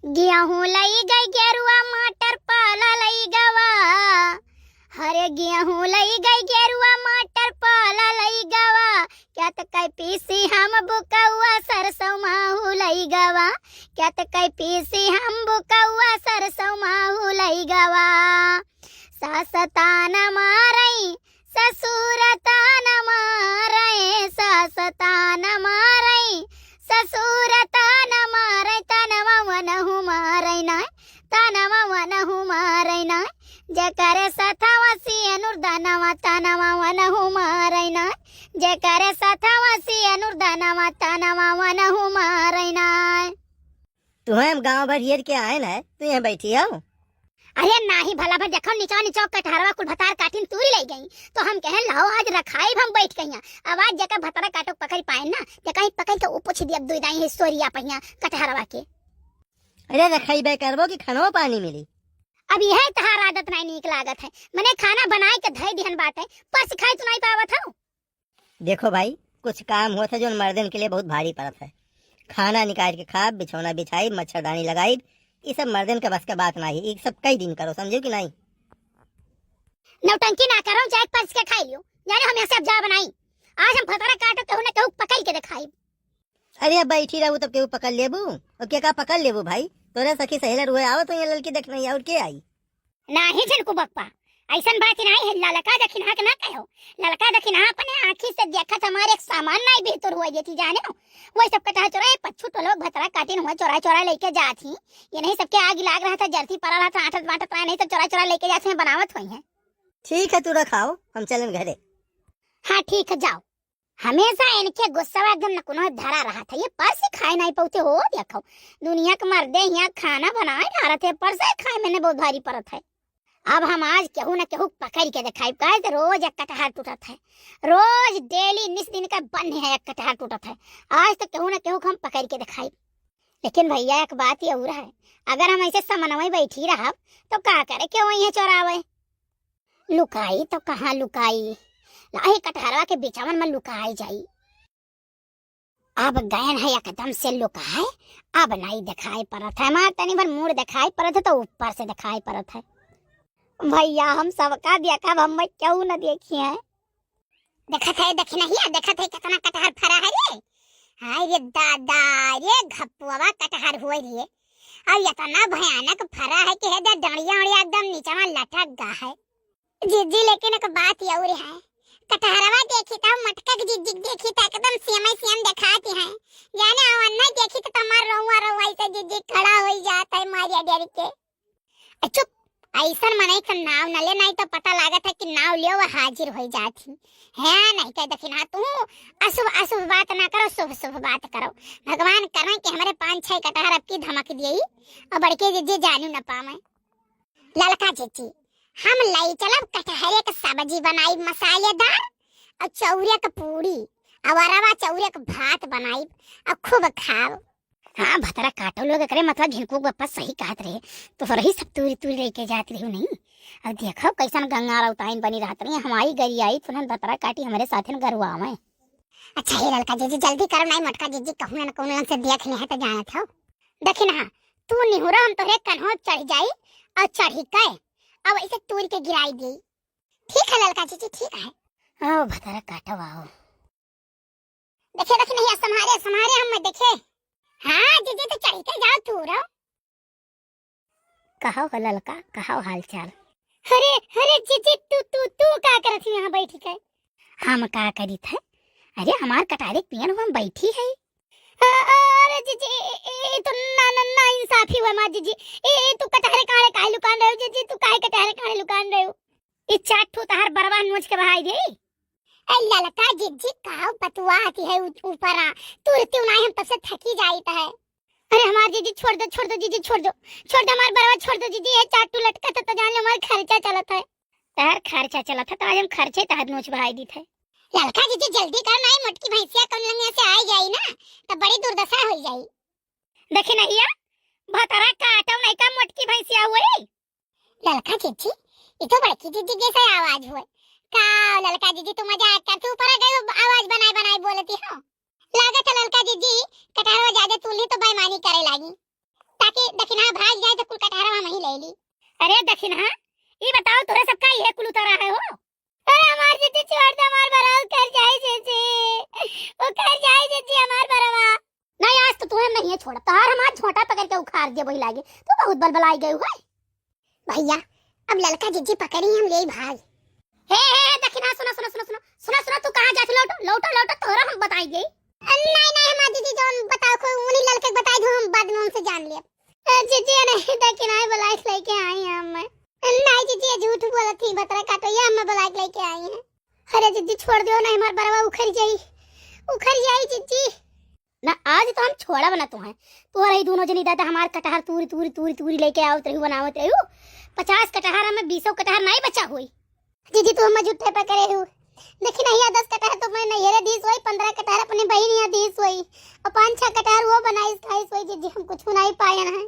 गेहूं लई गई गेरुआ मटर पाला लई गवा। हरे गेहूं लई गई गेरुआ मटर पाला लई गवा। क्या त कई पीसी हम बुकौआ सरसों माहू लई गवा। क्या त कई पीसी हम बुकौआ सरसों माहू लई गवा। सासतान मारई ससुर तान मारई। सासतान मारई ससुर तान मारई। तनवा वनहु मारई नाय। तनवा वनहु मारई नाय। जकरे सथवसी अनुर्धनवा तनवा वनहु मारई नाय। जकरे सथवसी अनुर्धनवा तनवा वनहु मारई नाय। तुम्हें हम गांव भर येर के आए ना, तू यहाँ बैठी हो। अरे नाही भला भर देखो नीचा नीचा कटहरवा कुल भतार काटिन तूरी ले गई तो हम कहे लाओ आज रखाई हम बैठ गई। आवाज जका भतारा काटो पकड़ पाए ना ते कहीं पकड़ के ऊपर छी दिया दुई दाई हिस्टोरिया पहिया कटहरवा के। अरे रखाई बे करबो कि खानो पानी मिली। अब यह तहार आदत नहीं नीक लागत है। मने खाना बनाए के धई दिहन बात है पर सिखाई तो नहीं पावत हो। देखो भाई, कुछ काम होता है जो मर्दन के लिए बहुत भारी पड़त है। खाना निकाल के खा, बिछौना बिछाई, मच्छरदानी लगाई, ये सब मर्दन के बस का बात नहीं। ये सब कई दिन करो, समझो कि नहीं। नौटंकी ना करो, चाहे पर्स के खाई लियो। जाने हम ऐसे अब जा बनाई आज हम भतारा काटो कहू ना कहू पकड़ के दिखाई। अरे अब बैठी रहू तब केहू पकड़ लेबू और के का पकड़ लेबू भाई। तोरे सखी सहेलर हुए आओ तो ये लड़की देख नहीं और के आई नाही झनको बप्पा ऐसन बात नहीं है। ललका दखिन हक ना कहो। ललका दखिन अपने आँखी से देखत हमारे एक सामान नहीं बेहतर हुआ जेती जाने हो। वही सब कटा चोरा पच्छू तो लोग भतरा काटिन हुआ चोरा चोरा लेके जाती। ये नहीं सबके आग लाग रहा था, जर्ती पड़ा रहा था, आठत बाटत नहीं तो चोरा चोरा लेके जाते हैं बनावत हुई है। ठीक है, तू रखाओ, हम चलन घरे। हाँ ठीक है जाओ। हमेशा इनके गुस्सा एकदम न कोनो धरा रहा था। ये पर से खाए नहीं पौते हो। देखो दुनिया के मर्दे यहाँ खाना बनाए जा रहे थे, पर से खाए मैंने बहुत भारी पड़त है। अब हम आज केहू न केहू पकड़ के दिखाई का रोज एक कटहर टूटत है। रोज डेली निस दिन का बन है एक कटहर टूटत है। आज तो केहू न केहू हम पकड़ के दिखाई। लेकिन भैया एक बात ये और है, अगर हम ऐसे समन्वय बैठी रहा तो का करे के वही चोरावे। लुकाई तो कहाँ लुकाई, लाही कटहरवा के बिचावन में लुकाई जाई। अब गयन है एकदम से लुकाए, अब नहीं दिखाई पड़त है। मार तनी भर मुड़ दिखाई पड़त है तो ऊपर से दिखाई पड़त है। भैया हम सबका देखा, हम क्यों न देखी है। देखत है देखी नहीं, देखत है कितना कटहर फरा है रे। हाय रे दादा, ये घपुआ कटहर हुए रे। अब इतना भयानक फरा है कि है डंडिया उड़िया एकदम नीचे में लटक गा है। जीजी लेकिन एक बात ये और है, कटहरवा देखी तो मटका जीजी देखी तो एकदम सेम सेम दिखाती है। जाने और नहीं देखी तो हमार रहुआ रहुआ से जीजी खड़ा हो जाता है मारिया डर के। चुप, ऐसा मने का नाव न ले, नहीं तो पता लागत है कि नाव लियो वो हाजिर हो जाती है। नहीं कह दखिना तू अशुभ अशुभ बात ना करो, शुभ शुभ बात करो। भगवान करे कि हमारे 5-6 कटहर अब की धमक दिए और बड़के जीजी जानू न पावे। ललका जीजी हम लाई चलब कटहरे का सब्जी बनाई मसालेदार और चौरिया का पूरी और अरवा चौरिया का भात बनाई और खूब खाओ। हाँ भतरा काटो लोग करे मतलब झिनको गप्पा सही कहत रहे तो रही सब तूरी तूरी लेके जाती रही नहीं। अब देखो कैसन गंगा रउताइन बनी रहत रही हमारी गरी आई तुरंत भतरा काटी हमारे साथ में गरुआ में। अच्छा हे ललका जीजी जल्दी करो, नहीं मटका जीजी कहूं ना कहूं से देख ले है तो जानत हो। देखी ना तू निहुरा हम तोरे कन्हो चढ़ जाई और चढ़ी के अब ऐसे तूरी के गिराई दी। ठीक है ललका जीजी ठीक है। आओ भतरा काटो आओ। देखे देखे नहीं संभारे संभारे हम देखे। हाँ जीजी तो चढ़ के जाओ तू रो। कहो ललका कहो हाल चाल। अरे अरे जीजी तू तू तू क्या करत है यहाँ बैठी के। हम का करी थे, अरे हमार कटारे पियन हम बैठी है। अरे जीजी तो ना ना ना इंसाफी हुआ मां जीजी। तू कटारे काहे काहे लुकान रहे हो जीजी, तू काहे कटारे काहे लुकान रहे हो। ई चाटू तहार बरवा नोच के बहाई दे। ललका जीजी काव पतुआ आती है ऊपर आ तुरती नहीं हम तब से थकी जाइत है। अरे हमार जीजी छोड़ दो जीजी छोड़ दो हमार बरवा छोड़ दो जीजी। ये चाटू लटका तो जान लो हमार खर्चा चलत है। तहर खर्चा चलत है तो आज हम खर्चे तहर नोच बहाई दी थे। ललका जीजी जल्दी कर, नहीं मटकी भैंसिया कौन लंगिया से आई जाई ना तो बड़ी दुर्दशा हो जाई। देखे नहीं यार भतरा काटो नहीं का मटकी भैंसिया हुए। ललका जीजी ये तो बड़की जीजी जैसा आवाज हुए। का ललका जीजी तू मजाक कर, तू ऊपर गए आवाज बनाए बनाए बोलती हो। लागत है ललका जीजी कटहरवा ज्यादा तू तो बेईमानी करे लागी। ता बाकी दक्षिणा भाग जाए तो कुल कटहरा नहीं ले ली। अरे दक्षिणा ये बताओ तोरे सब का ये कुल उतारा है हो? अरे हमार जीजी छोड़ दे, हमार बराव कर जाए जीजी, वो कर जाए जीजी हमार बरावा। नहीं आज तो तुम्हें नहीं है छोड़ा, तार हमार छोटा पकड़ के उखाड़ दे वही लागे, तू बहुत बलबलाई गई है भैया। अब लड़का जीजी पकड़ी हम ले भाग। हे दक्षिणा सुनो सुनो सुनो सुनो सुनो सुनो, तू कहां जात लौटो लौटो लौटो, तोरा हम बताई गई। नहीं नहीं हमार जीजी जोन बताओ को उन्हीं लड़के बताई दो, हम बाद में उनसे जान लिया। जीजी नहीं दक्षिणा बुलाई लेके आई हम। नहीं जीजी झूठ बोला थी, बतरा काटो ये हम बुलाई लेके आई हैं। अरे जीजी छोड़ दियो ना, हमार बरवा उखड़ जाई जीजी ना। आज तो हम छोड़ा बना तुम्हें, तोरा ही दोनों जनी दादा हमार कटहर तूरी तूरी तूरी तूरी लेके आओ तरी बनावत रही 50 कटहर में 20 कटहर नहीं बचा हुई। जीजी तू हम झूठे पे करे हो, देखी नहीं 10 कटहर तो मैं नैहरे दीस हुई, 15 कटहर अपनी बहन यहाँ दीस हुई और 5-6 कटहर वो बनाई खाई हुई। जीजी हम कुछ नहीं पाए ना है।